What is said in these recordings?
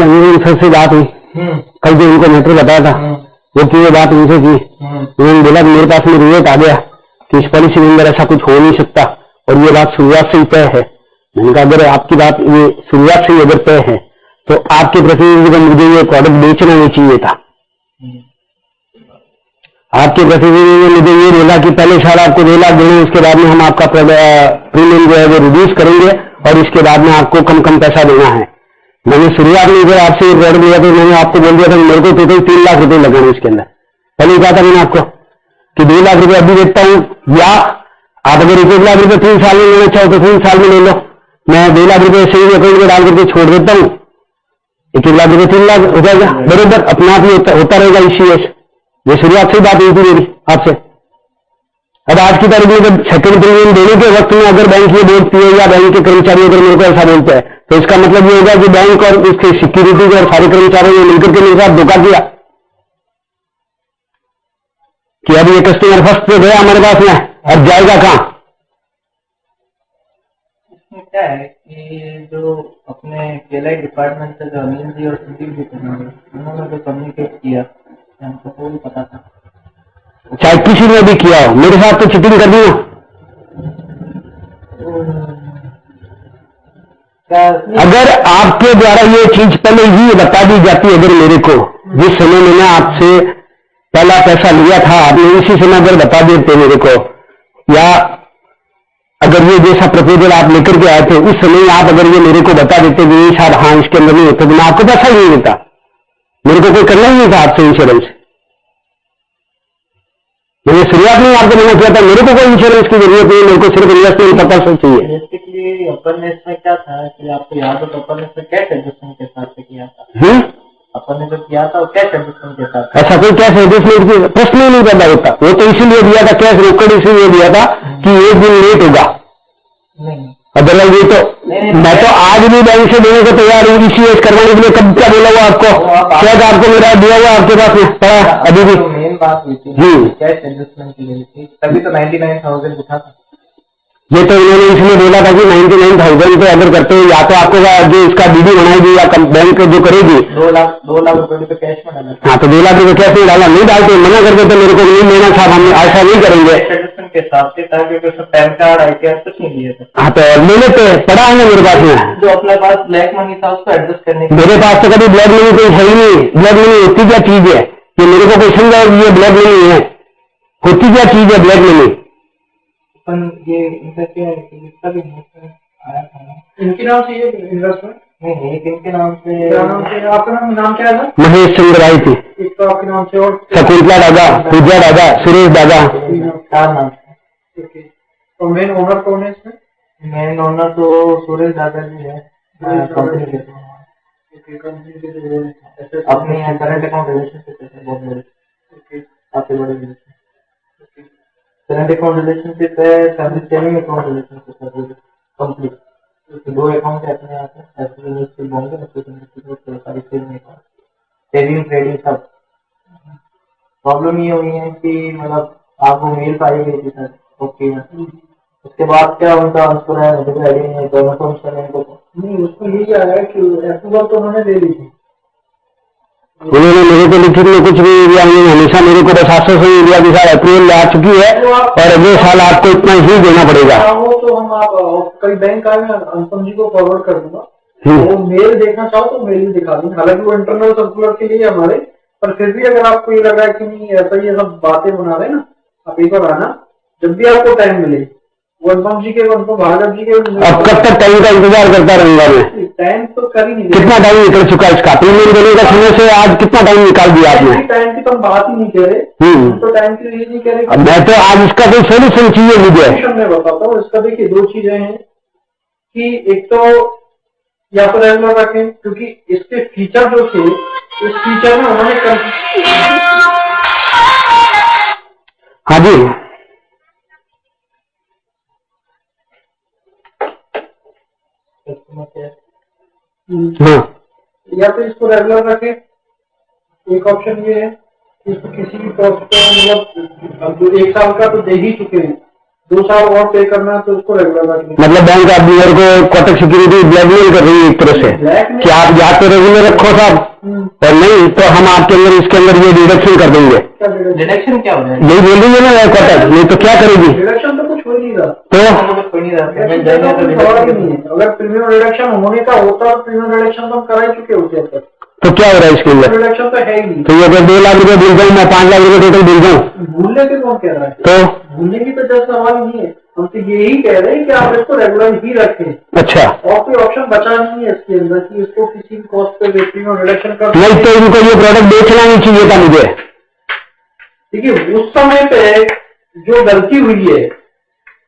आपके सर से बात हुई कल जो उनको मैटर बताया था वो की ये बात उनसे की, उन्होंने बोला कि मेरे पास में रिपोर्ट आ गया कि इस पॉलिसी के अंदर ऐसा कुछ हो नहीं सकता और ये बात शुरुआत से ही तय है। मैंने कहा अगर आपकी बात ये शुरुआत से ही अगर तय है तो आपके प्रतिनिधि को मुझे ये प्रोडक्ट बेचना नहीं चाहिए था। आपके प्रतिनिधि ने मुझे ये बोला कि पहले साल आपको 2 लाख देंगे, उसके बाद में हम आपका प्रीमियम जो है वो रिड्यूस करेंगे और इसके बाद में आपको कम कम पैसा देना है। मैंने शुरुआत में जब आपसे ये प्रोडक्ट लिया तो मैंने आपको बोल दिया था कि मेरे को टोटल 3 लाख रुपए लगेंगे इसके अंदर। पहले ही कहा था मैंने आपको कि 2 लाख रुपए अभी देता हूं या आप अगर 1 लाख रुपए 3 साल में लेना चाहो तो 3 साल में ले लो, मैं 2 लाख रुपए सही अकाउंट में डाल करके छोड़ देता हूँ, 1 लाख रुपए 3 लाख हो जाएगा, बरोबर अपना आप ही होता रहेगा ईसीएस। ये शुरुआत से ही बात हुई थी मेरी आपसे। अब आज की तारीख में जब सेकंड प्रीमियम देने के वक्त में अगर बैंक ये बोलती है या बैंक के कर्मचारी अगर मेरे को ऐसा बोलते हैं तो इसका मतलब ये होगा कि बैंक और इसके सिक्योरिटी और सारे कर्मचारियों ने मिलकर के मेरे साथ धोखा किया कि अब ये कस्टमर फर्स्ट पे गया हमारे पास में, अब जाएगा कहां। इसमें क्या है कि जो अपने केएलआई डिपार्टमेंट से जो अनिल जी और सुधीर जी उन्होंने जो कम्युनिकेट किया हमको तो पता था, चाहे किसी ने भी किया हो, मेरे साथ तो चीटिंग कर दी ना। अगर आपके द्वारा ये चीज पहले ही बता दी जाती अगर मेरे को, जिस समय मैंने आपसे पहला पैसा लिया था आपने इसी समय अगर बता देते मेरे को, या अगर ये जैसा प्रपोजल आप लेकर के आए थे उस समय आप अगर ये मेरे को बता देते कि ये शायद हाँ इसके अंदर नहीं होता तो मैं आपको पैसा ही नहीं देता, मेरे को कोई करना ही नहीं था आपसे इंश्योरेंस। मैंने शुरुआत में आपको मना किया था मेरे को कोई इंश्योरेंस की जरूरत नहीं, मेरे को सिर्फ इन्वेस्टमेंट पर्पस से चाहिए। बेसिकली अपन ने इसमें क्या था कि आपको याद हो तो अपन ने इसमें कैश एडजस्टमेंट के साथ से किया था। अपन ने जो किया था वो कैश एडजस्टमेंट के साथ। ऐसा कोई कैश एडजस्टमेंट की प्रश्न ही नहीं पैदा होता, वो तो इसीलिए दिया था कैश रोकड़ इसलिए दिया था कि 1 दिन लेट होगा, अदरवाइज ये तो मैं तो आज भी बैंक से देने को तैयार हूँ ईसीएस करवाने के लिए। कब क्या बोला हुआ आपको, शायद आपको मेरा दिया हुआ आपके पास में पड़ा अभी भी। मेन बात हुई थी कैश एडजस्टमेंट की गई थी, तभी तो 99,000 उठा था। ये तो इन्होंने इसलिए बोला था कि 99,000 पे अगर करते हो या तो आपको जो इसका डीडी बनाएगी या बैंक जो करेगी 2 लाख रुपए कैश में डाला। हाँ तो 2 लाख रुपए कैश में डाला, नहीं डालते मना कर देते मेरे को नहीं लेना साहब, हम ऐसा नहीं करेंगे के साथ पैन कार्ड ITR कुछ नहीं दिए थे। हाँ तो ले लेते पड़ा है ना मेरे पास में, जो अपने पास ब्लैक मनी था उसको एडजस्ट करने मेरे पास तो कभी ब्लैक मनी कोई है ही नहीं। ब्लैक मनी होती क्या चीज है ये मेरे को कोई समझा, ये ब्लैक मनी है, होती क्या चीज है ब्लैक मनी। ये इनका क्या है कि इसका भी आया था इनके नाम से ये इन्वेस्टमेंट नहीं इनके नाम से। आपका नाम क्या है? महेश चंद्र राय थी। तो आपके नाम से और शकुंतला दादा, पूजा दादा, सुरेश दादा। चार नाम से। तो मेन ओनर कौन है इसमें? मेन ओनर तो सुरेश दादा जी है कंपनी के। अपने करंट अकाउंट रिलेशनशिप है बहुत बड़े, काफी बड़े करंट अकाउंट रिलेशनशिप है, फैमिली सेविंग अकाउंट रिलेशनशिप है कंप्लीट। 2 अकाउंट है अपने यहाँ पे सेविंग ट्रेडिंग सब। प्रॉब्लम ये हुई है कि मतलब आपको मेल पाई गई थी सर ओके, उसके बाद क्या उनका आंसर है मुझे आइडिया नहीं है, गवर्नमेंट नहीं उसको यही आ रहा है कि अप्रूवल तो उन्होंने दे दी थी। उन्होंने मेरे को लिखित में कुछ भी दिया नहीं, हमेशा मेरे को बस आश्वासन दिया कि साल अप्रूवल आ चुकी है और अगले साल आपको इतना ही देना पड़ेगा। वो तो हम आप कई बैंक आए मैं अनुपम जी को फॉरवर्ड कर दूंगा, वो मेल देखना चाहो तो मेल ही दिखा दूंगा। हालांकि वो इंटरनल सर्कुलर के लिए हमारे, पर फिर भी अगर आपको ये लग रहा है कि नहीं ऐसा ये सब बातें बना रहे हैं ना, आप एक बार आना जब भी आपको टाइम मिले, वो अनुपम जी के भार्गव जी के। अब कब तक टाइम का इंतजार करता रहूंगा मैं? टाइम तो कर ही नहीं, कितना टाइम निकल चुका है इसका प्रीमियम देने का समय से आज कितना टाइम निकाल दिया आपने? टाइम की तो हम बात ही नहीं कह रहे, तो टाइम की ये नहीं कह रहे। मैं तो आज इसका कोई सोल्यूशन चाहिए मुझे। मैं बताता हूँ इसका। देखिए 2 चीजें हैं कि एक तो या तो रेगुलर रखें क्योंकि इसके फीचर जो थे इस फीचर में उन्होंने हाँ जी या तो इसको रेगुलर रखें, एक ऑप्शन ये है कि इसको किसी भी कॉस्ट पे मतलब 1 साल का तो दे ही चुके हैं, 2 साल और पे करना है तो उसको रेगुलर रखना। मतलब बैंक आप मेरे को कोटक सिक्योरिटी ब्लैकमेल कर रही है एक तरह से कि आप या तो रेगुलर रखो साहब, और नहीं तो हम आपके अंदर इसके अंदर ये डिडक्शन कर देंगे। डिडक्शन क्या हो रहा है? नहीं बोल रही है ना कोटक, नहीं तो क्या करेगी? डिडक्शन तो कुछ हो नहीं रहा, तो कुछ हो नहीं रहा, अगर प्रीमियम रिडक्शन होने का होता तो प्रीमियम रिडक्शन तो हम करा ही चुके होते हैं। तो क्या हो रहा है इसके अंदर? रिडक्शन तो है ही नहीं। तो ये अगर 2 लाख रुपए भूल जाऊँ मैं, 5 लाख रुपए टोटल भूल जाऊँ, भूलने के कौन कह रहा है? तो भूलने की तो जस्ट सवाल ही नहीं है, हम तो यही कह रहे हैं कि आप इसको रेगुलर ही रखें। अच्छा, और कोई ऑप्शन बचा नहीं है इसके अंदर कि इसको किसी भी कॉस्ट पे प्रीमियम रिडक्शन कर। नहीं तो इनको ये प्रोडक्ट बेचना नहीं चाहिए था मुझे। देखिए उस समय पे जो गलती हुई है,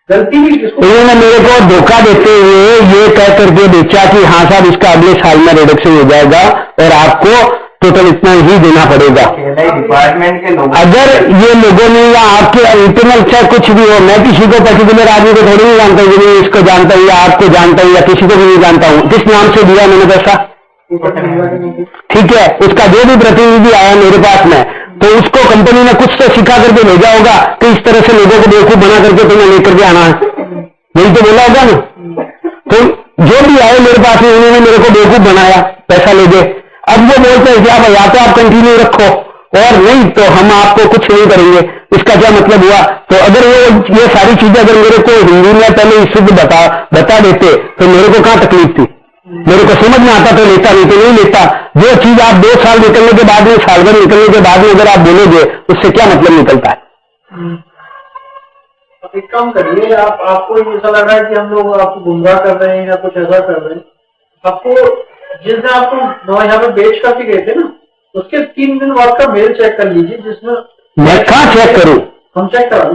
गलती भी इन्होंने मेरे को धोखा देते हुए ये कह करके बेचा कि हाँ साहब इसका अगले साल में रिडक्शन हो जाएगा और आपको टोटल इतना ही देना पड़ेगा। डिपार्टमेंट के लोग, अगर ये लोगों ने या आपके इंटरनल चाहे कुछ भी हो, मैं किसी को पर्टिकुलर आदमी को थोड़ी नहीं जानता हूँ, मैं इसको जानता हूँ या आपको जानता हूँ या किसी को भी नहीं जानता हूँ, किस नाम से दिया मैंने पैसा, ठीक है, उसका जो भी प्रतिनिधि आया मेरे पास में, तो उसको कंपनी ने कुछ तो सिखा करके भेजा होगा कि इस तरह से लोगों को बेवकूफ बना करके तुम्हें लेकर के आना है, यही तो बोला होगा ना। तो जो भी आए मेरे पास में उन्होंने मेरे को बेवकूफ बनाया, पैसा ले गए। अब वो बोलते हैं क्या भाई या तो आप कंटिन्यू रखो और नहीं तो हम आपको कुछ नहीं करेंगे। इसका क्या मतलब हुआ? तो अगर ये सारी चीजें अगर मेरे को हिंदी में पहले शुद्ध बता देते तो मेरे को कहाँ तकलीफ थी, मेरे को समझ में आता तो लेता, नहीं तो नहीं लेता। जो चीज आप 2 साल निकलने के बाद में, साल भर निकलने के बाद में अगर आप बोलोगे उससे क्या मतलब निकलता है? एक काम करिए, आपको ऐसा लग रहा है कि हम लोग आपको गुमराह कर रहे हैं या कुछ ऐसा कर रहे हैं, आपको जिस दिन आपको यहाँ पे बेच करके गए थे ना, उसके 3 दिन बाद का मेल चेक कर लीजिए जिसमें। मैं कहाँ चेक करूँ? हम चेक करा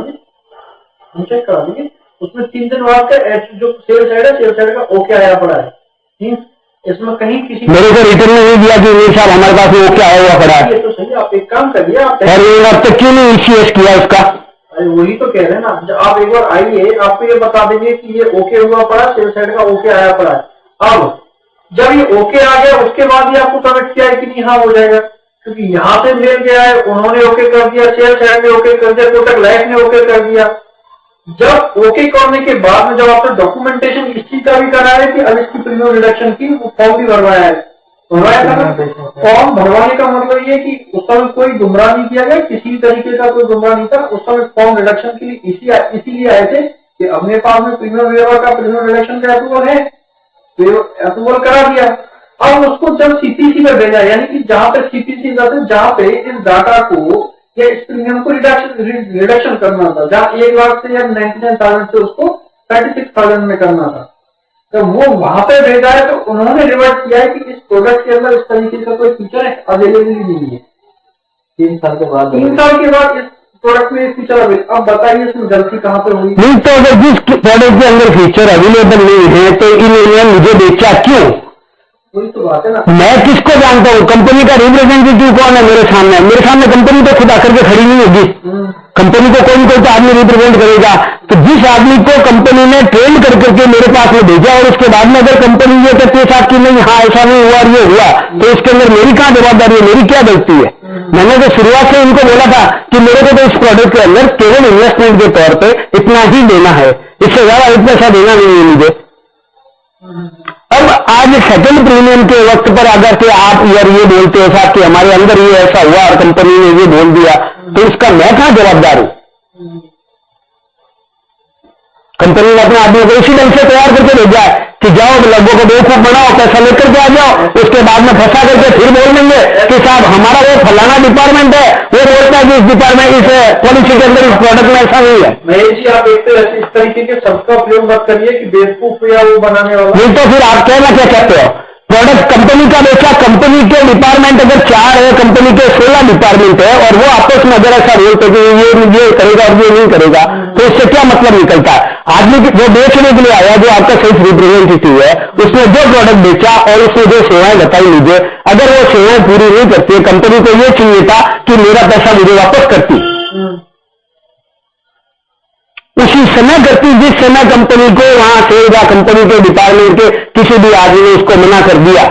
लीजिए, उसमें 3 दिन बाद का जो सेल साइड है, सेल साइड का ओके आया पड़ा है, इसमें कहीं किसी मेरे को रिटर्न नहीं दिया कि नहीं साहब हमारे पास वो क्या हुआ पड़ा है। ये तो सही, आप एक काम करिए, आप अब तक क्यों नहीं इनिशिएट किया उसका? अरे वही तो कह रहे हैं ना, जब आप एक बार आइए आपको ये बता देंगे कि ये ओके हुआ पड़ा, सेल साइड का ओके आया पड़ा है। अब जब ये ओके आ गया उसके बाद ही आपको कमिट किया है कि नहीं हाँ हो जाएगा, क्योंकि यहाँ से मिल गया है, उन्होंने ओके कर दिया, सेल साइड ने ओके कर दिया, कोटक लाइफ ने ओके कर दिया। जब ओके करने के बाद में जब आपने डॉक्यूमेंटेशन इस चीज का भी करा है कि अब इसकी प्रीमियम रिडक्शन की फॉर्म भी भरवाया है, फॉर्म भरवाने का मतलब ये कि उस समय कोई गुमराह नहीं किया गया, किसी भी तरीके का कोई गुमराह नहीं था। उस समय फॉर्म रिडक्शन के लिए इसीलिए आए थे कि अपने पास में प्रीमियम वेवर का प्रीमियम रिडक्शन का अप्रूवल है, तो अप्रूवल करा दिया। अब उसको जब सीपीसी में भेजा, यानी कि जहां पे सीपीसी जहां पे इस डाटा को या इस प्रीमियम को रिडक्शन करना था, जहां 1 लाख से या 99,000 से उसको 36,000 में करना था, तो वो वहां पे भेजा है। तो उन्होंने रिवर्ट किया है कि इस प्रोडक्ट के अंदर इस तरीके का कोई फीचर अवेलेबल ही नहीं है। 3 साल के बाद इस प्रोडक्ट में फीचर अवेलेबल। अब बताइए इसमें गलती कहाँ पे हुई? नहीं तो अगर जिस प्रोडक्ट के अंदर फीचर अवेलेबल नहीं है तो इन्होंने मुझे बेचा क्यों? वही तो बात है ना। मैं किसको जानता हूँ? कंपनी का रिप्रेजेंटेटिव कौन है मेरे सामने कंपनी तो खुद आकर के खड़ी नहीं होगी। कंपनी को कोई तो आदमी रिप्रेजेंट करेगा। तो जिस आदमी को कंपनी ने ट्रेन कर करके मेरे पास में भेजा और उसके बाद में अगर कंपनी ये कहती है साहब कि नहीं हाँ ऐसा नहीं हुआ और ये हुआ, तो इसके अंदर मेरी कहाँ जवाबदारी है, मेरी क्या गलती है? मैंने तो शुरुआत से इनको बोला था कि मेरे को तो इस प्रोडक्ट के अंदर केवल इन्वेस्टमेंट के तौर पे इतना ही देना है, इससे ज्यादा एक पैसा देना नहीं है मुझे। अब आज सेकंड प्रीमियम के वक्त पर अगर के आप यार ये बोलते हो साहब कि हमारे अंदर ये ऐसा हुआ और कंपनी ने ये बोल दिया, तो इसका मैं कहाँ जवाबदार हूं? कंपनी ने अपने आदमी को इसी ढंग से तैयार करके भेजा है कि जाओ लोगों को बेवकूफ बनाओ, पैसा लेकर के आ जाओ, उसके बाद में फंसा करके फिर बोल देंगे कि साहब हमारा वो फलाना डिपार्टमेंट है, वो बोलता है कि इस डिपार्टमेंट इस पॉलिसी के अंदर इस प्रोडक्ट में ऐसा नहीं है। महेश जी आप इस तरीके के शब्द का प्रयोग मत करिए कि बेवकूफ या वो बनाने वाला। नहीं तो फिर आप कहना क्या चाहते हो? प्रोडक्ट कंपनी का बेचा, कंपनी के डिपार्टमेंट अगर 4 है, कंपनी के 16 डिपार्टमेंट है और वो आपस में अगर ऐसा रोल करके ये करेगा और ये नहीं करेगा, तो इससे क्या मतलब निकलता है? आदमी जो बेचने के लिए आया, जो आपका सेल्स रिप्रेजेंटेटिव है, उसने जो प्रोडक्ट बेचा और उसने जो सेवाएं बताई मुझे, अगर वो सेवाएं पूरी नहीं करती, कंपनी को ये चाहिए था कि मेरा पैसा मुझे वापस करती, उसी समय करती जिस समय कंपनी को वहां से या कंपनी के डिपार्टमेंट के किसी भी आदमी ने उसको मना कर दिया।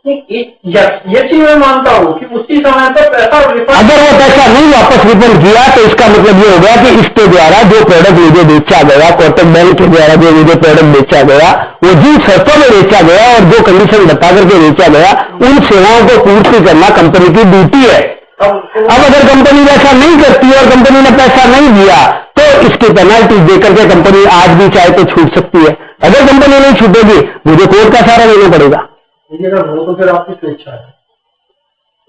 ये चीज मैं मानता हूँ कि उसी समय पर पैसा अगर वो पैसा नहीं वापस रिफंड किया तो इसका मतलब ये हो गया कि इसके द्वारा जो प्रोडक्ट मुझे बेचा गया, कोटक बैंक के द्वारा जो मुझे प्रोडक्ट बेचा गया, वो जिन शर्तों में बेचा गया और जो कंडीशन बता करके बेचा गया, उन सेवाओं को पूर्ति करना कंपनी की ड्यूटी है। अब अगर कंपनी वैसा नहीं करती और कंपनी ने पैसा नहीं दिया तो इसकी पेनल्टी देकर के कंपनी आज भी चाहे तो छूट सकती है। अगर कंपनी नहीं छूटेगी मुझे कोर्ट का सहारा लेना पड़ेगा। वो तो फिर आपकी स्वेच्छा है।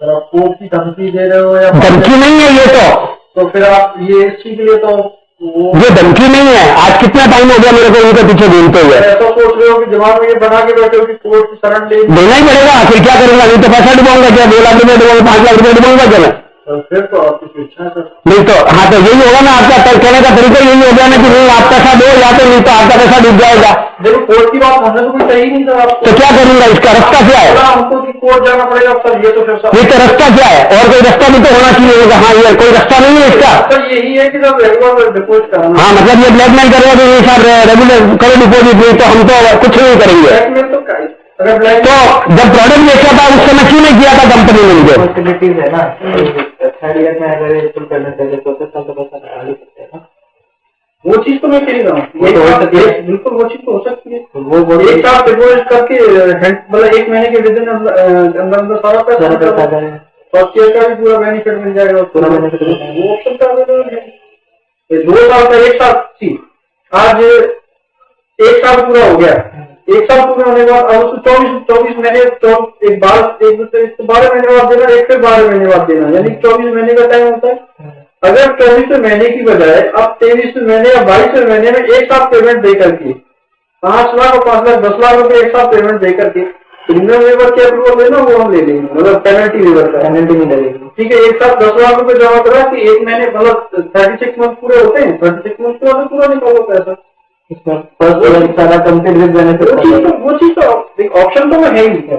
अगर आप कोर्ट की धमकी दे रहे हो या धमकी नहीं है ये तो फिर आप ये इसी के लिए तो ये धमकी नहीं है। आज कितना टाइम हो गया मेरे को इनके पीछे घूमते हुए। ऐसा सोच रहे हो कि दिमाग में ये बना के बैठे हो कि कोर्ट की शरण देना ही पड़ेगा। फिर क्या करूंगा? नहीं तो पैसा डुबाऊंगा क्या? 2 लाख रुपए डुबाऊंगा, 5 लाख रुपए डुबाऊंगा क्या मैं? फिर तो आपकी स्वेच्छा है। नहीं तो हाँ, तो यही होगा ना आपका कहने का तरीका यही हो गया ना कि नहीं आप पैसा दो या तो नहीं तो आपका पैसा डूब जाएगा। देखो कोर्ट की बात हमने तो कोई सही नहीं था। तो क्या करूंगा? इसका रास्ता क्या है? हमको कि कोर्ट जाना पड़ेगा सर, ये तो फिर ये तो रास्ता क्या है? और कोई रास्ता भी तो होना चाहिए होगा। हाँ, ये कोई रास्ता नहीं है इसका। सर यही है कि जब रेगुलर डिपोजिट करना। हाँ, मतलब ये ब्लैकमेल कर रहे हो ये साहब, रेगुलर करो डिपोजिट, नहीं तो हम तो कुछ नहीं करेंगे। ब्लैकमेल तो अगर तो जब प्रोडक्ट बेचा था उस समय क्यों नहीं किया था कंपनी ने? मुझे फैसिलिटीज है ना, थर्ड ईयर में अगर इसको करना चाहिए तो पैसा निकाल ही सकते हैं ना। वो चीज तो मैं कह रहा हूँ, बिल्कुल वो चीज तो हो सकती है। वो एक साथ डिपोजिट करके मतलब 1 महीने के विदिन अंदर सारा पैसा फर्स्ट ईयर का भी पूरा बेनिफिट मिल जाएगा। पूरा बेनिफिट वो ऑप्शन का अवेलेबल है। 2 साल का एक साथ थी, आज 1 साल पूरा हो गया। 1 साल पूरे होने के बाद अब उसको 24 महीने एक 12 महीने बाद देना, एक फिर 12 महीने बाद देना, यानी 24 महीने का टाइम होता है। अगर 24 महीने की बजाय अब 23 महीने या 22 महीने में एक साथ पेमेंट दे करके 5 लाख और 5 लाख 10 लाख रुपए एक साथ पेमेंट दे करके प्रीमियम वेवर के अप्रूवल देना, वो हम ले लेंगे, मतलब पेनल्टी वेवर का पेनल्टी नहीं लगेगी। ठीक है, एक साथ 10 लाख रुपए जमा करा कि 1 महीने मतलब 36 मंथ पूरे होते हैं, 36 मंथ के बाद पूरा निकालो पैसा। वो चीज तो ऑप्शन तो है ही है,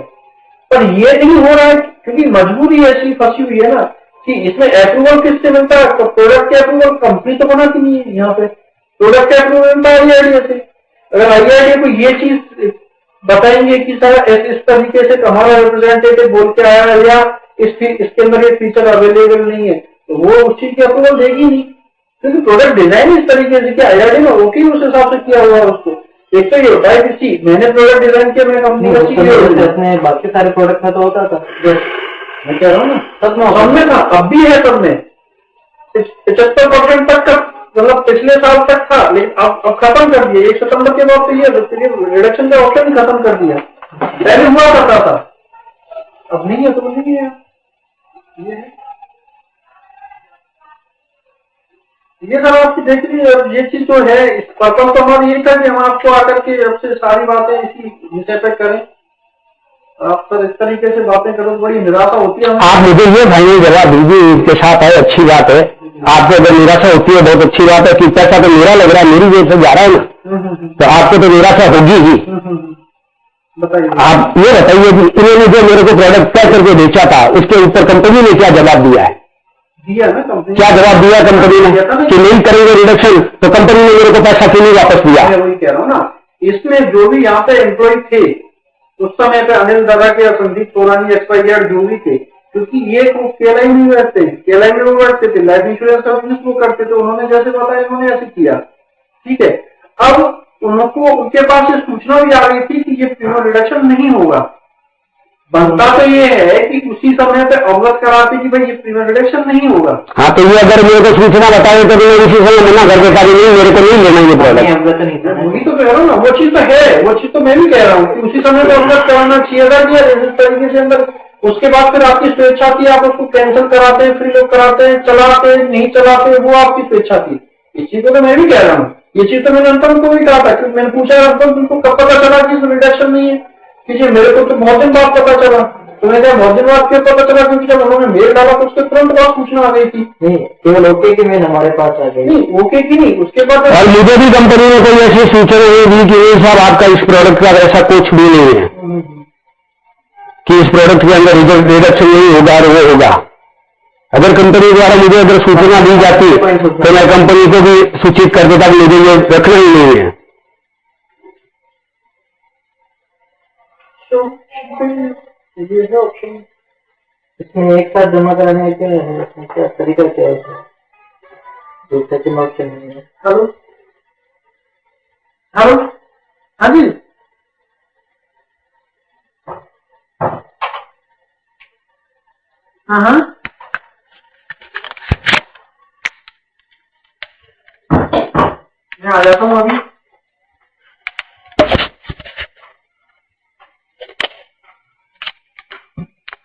पर ये नहीं हो रहा है क्योंकि मजबूरी ऐसी फंसी हुई है ना कि इसमें अप्रूवल किससे मिलता है? तो प्रोडक्ट के अप्रूवल कंपनी तो बनाती नहीं है। यहाँ पे प्रोडक्ट के अप्रूवल मिलता है आईआईडी से। अगर आईआईडी को ये चीज बताएंगे कि सर इस तरीके से हमारा रिप्रेजेंटेटिव बोल के आया है या इसके अंदर ये फीचर अवेलेबल नहीं है, तो वो उस चीज की अप्रूवल देगी नहीं, क्योंकि प्रोडक्ट डिजाइन इस तरीके से कि आईआईडी ने ओके उस हिसाब से किया हुआ है उसको। एक तो ये होता है कि मैंने प्रोडक्ट डिजाइन किया, मैंने कंपनी बाकी सारे प्रोडक्ट में तो होता था, मैं कह रहा हूँ ना सब में था, अब भी है सब में 75% तक का, मतलब पिछले साल तक था, लेकिन अब खत्म कर दिया 1 सितंबर के बाद। तो ये रिडक्शन का ऑप्शन ही खत्म कर दिया, पहले हुआ करता था, अब नहीं है, तो नहीं है। ये सर आपकी देख लीजिए, अब ये चीज जो है इस पर्पज तो हमारा ये था कि हम आपको आकर के आपसे सारी बातें इसी विषय पे करें। आप सर इस तरीके से बातें करो तो बड़ी निराशा होती है। आप मुझे ये भाई जवाब दीजिए, इसके साथ है अच्छी बात है, आपको अगर निराशा होती है बहुत अच्छी बात है कि पैसा तो मेरा लग रहा है, मेरी जेब से जा रहा है ना, तो आपको तो निराशा होगी ही। बताइए, आप ये बताइए कि इन्होंने जो मेरे को प्रोडक्ट तय करके बेचा था उसके ऊपर कंपनी ने क्या जवाब दिया है? दिया ना कंपनी, क्या जवाब दिया कंपनी ने कि नहीं करेंगे रिडक्शन? तो कंपनी ने मेरे को पैसा क्यों नहीं वापस दिया? मैं वही कह रहा हूँ ना, इसमें जो भी यहाँ पे एम्प्लॉय थे उस समय पे अनिल दादा के और संदीप सोनानी एक्सपायर जो भी थे, क्योंकि ये केएलआई में बैठते हैं, केएलआई में वो बैठते थे, लाइफ इंश्योरेंस का बिजनेस वो करते थे, उन्होंने जैसे बताया उन्होंने ऐसे किया। ठीक है, अब उनको उनके पास ये सूचना भी आ गई थी कि ये प्रीमियम रिडक्शन नहीं होगा। बनता तो ये है कि उसी समय पे अवगत कराते कि भाई ये प्रीमियम रिडक्शन नहीं होगा। हाँ, तो ये अगर मेरे को सूचना बताए तो मैं इसी समय मना कर देता कि नहीं मेरे को नहीं लेना ये प्रोडक्ट। वही तो कह रहा हूँ ना, वो चीज तो है, वो चीज तो मैं भी कह रहा हूँ कि उसी समय पे अवगत कराना चाहिए था कि इस तरीके से अंदर। उसके बाद फिर आपकी स्वेच्छा थी, आप उसको कैंसिल कराते हैं, फ्री लोग कराते हैं, चलाते हैं, नहीं चलाते, वो आपकी स्वेच्छा थी। इस चीज को तो मैं भी कह रहा हूँ, ये चीज तो मैंने अंतरम को भी कहा था, क्योंकि मैंने पूछा अंतरम तुमको कब पता चला कि इसमें रिडक्शन नहीं है? कि मेरे को तो बहुत दिन बाद पता चला। तो मैंने कहा बहुत दिन बाद क्यों पता चला? क्योंकि जब उन्होंने मेल डाला तो उसके तुरंत बाद सूचना आ गई थी। नहीं, केवल ओके की मेल हमारे पास आ गई। नहीं, ओके की नहीं, उसके बाद और मुझे भी कंपनी ने कोई ऐसी सूचना दी कि ये साहब आपका इस प्रोडक्ट का ऐसा कुछ भी नहीं है कि इस प्रोडक्ट के अंदर रिडक्शन नहीं होगा और वो होगा। अगर कंपनी द्वारा मुझे अगर सूचना दी जाती तो मैं कंपनी को भी सूचित कर देता कि मुझे ये रखना ही नहीं है। ये है ऑप्शन। इसमें एक साथ जमा कराने का है, इसमें क्या तरीका क्या है इसमें? जो सेकंड ऑप्शन है। हेलो हेलो, हाँ जी। हाँ हाँ, मैं आ जाता हूँ अभी।